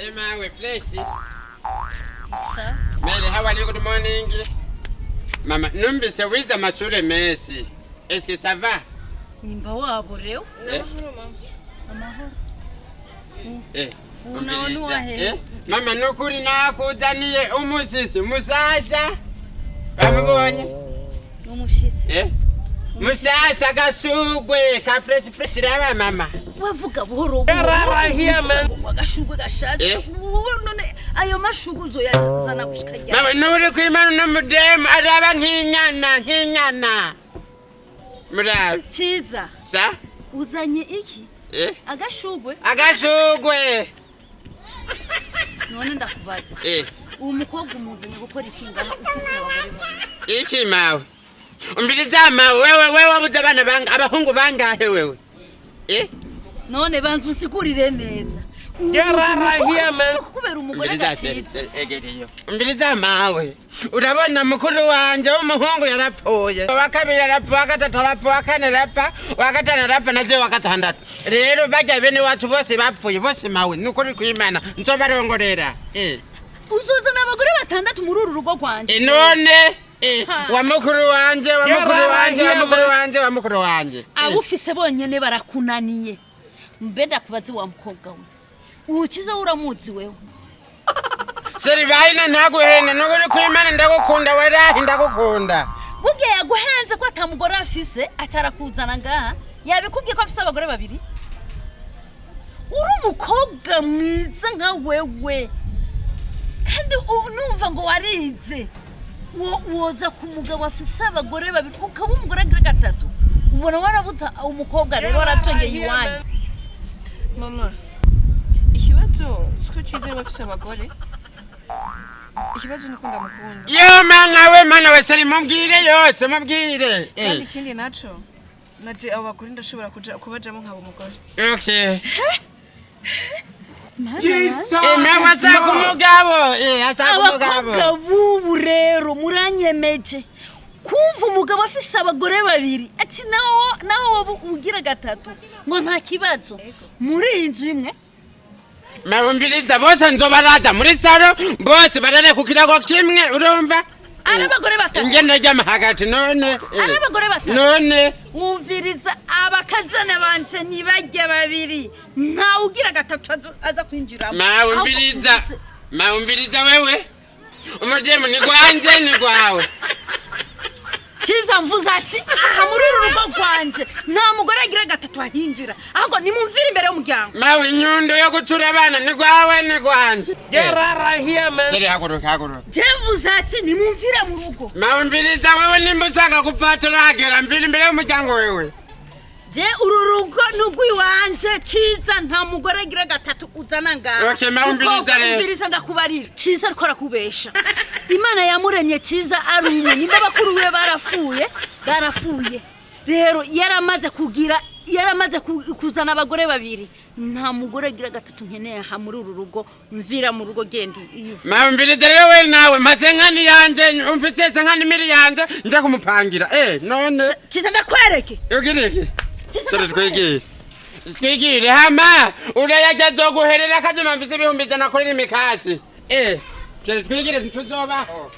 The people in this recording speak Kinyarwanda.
Emma, we place. Sir? Mary, how are you? Good morning. Mama, numbise wiza amashure menshi. Est-ce que ça va? Nimba wabo rero. Amahoro. Unaona Mama nukuri nakuzaniye umusisi musasha. Bamubonye? Umushitsi. Musasha gasugwe ka fresh raba mama. Wavuga buhoro. Agashugwe gashaje. None ayo mashugu uzoyazana gushika ryari? Mama nuri kwimana no mudemu araba nkinyana. Murabe. Ciza. Sa? Uzanye iki? Agashugwe. Agashugwe. None ndakubaza. Uwo mukobwa umuzanye gukora ikinga ufise abagore bane. Iki mawe. Umbiriza mawe wewe wabuze abana banga abahungu bangahe wewe? None banzu nsigurire neza. Kubera umugore gaciza. Umbiriza mawe. Urabona mukuru wanje w'umuhungu yarapfuye. Wakabiri yarapfa, wakatatu yarapfa, wakane yarapfa, wakatanu yarapfa naje wakatandatu. Rero bajya bene wacu bose bapfuye bose mawe nukuri kwimana nzobarongorera. Uzozana abagore batandatu muri uru rugo kwanje. None wa mukuru wanje. Abufise bonyene barakunaniye. Mbenda kubazi wa mukobwa we. Ukiza uramuzi wewe. Seri bahina ntaguhena nukuri kwimana ndagukunda werahi ndagukunda. Buge yaguhenze ko atamugore afise atarakuzana ngaha. Yabikubwiye ko afise abagore babiri. Uri umukobwa mwiza nka wewe. Kandi numva ngo warize. Woza ku mugabo afise abagore babiri ukaba umugore gatatu. Ubona warabuza umukobwa rero waratongeye iwanyu. Mama, ikibazo siko Ciza bafise abagore. Ikibazo nuko ndamukunda. Yo mana we sari mubwire yose mubwire. Kandi ikindi naco naje abagore ndashobora kubajamo nkabo umugore. Okay. Mama wasaka umugabo. Asaka umugabo. Abakobwa rero muranyemeje. Kumva umugabo afise abagore babiri. Ati nawo ugira gatatu. Ngo nta kibazo. Muri inzu imwe. Mawumbiriza bose nzobaraza muri saro bose barare kukirago kimwe urumva? Abagore batatu. Ingenda jama hagati none. Abagore batatu. None umviriza abakazana banje nibajya babiri. Nta ugira gatatu aza kwinjira. Mawumbiriza wewe. Umudemu ni gwanje ni gwawe. Ciza mvuza ati aha muri rugo kwanje nta mugore agira gatatu ahinjira ahubwo nimumvira imbere y'umuryango. Mawe inyundo yo gucura abana ni gwawe ni gwanje. Seri haguruka. Je mvuza ati nimumvira mu rugo. Mawumbiriza wewe nimba ushaka kupfatora hagera mvira imbere y'umuryango wewe. Je uru rugo nugwi wanje Ciza nta mugore agira gatatu uzana ngaha. Okay mawumbiriza rero. Mviriza ndakubarira Ciza ariko arakubesha. Imana yamuremye Ciza ari umwe nimba bakuru we barafuye. Rero yaramaze kuzana abagore babiri. Nta mugore agira gatatu nkeneye ha muri uru rugo mvira mu rugo genda iyivu. Mawumbiriza rero we nawe masenkani yanje umfite senkani miri yanje nje kumupangira. None Ciza ndakwereke. Ugiriki. Sore twigire hama urayageza guherera kaje mfise ibihumbi 100 kuri mikasi. Sore twigire tuzobaho.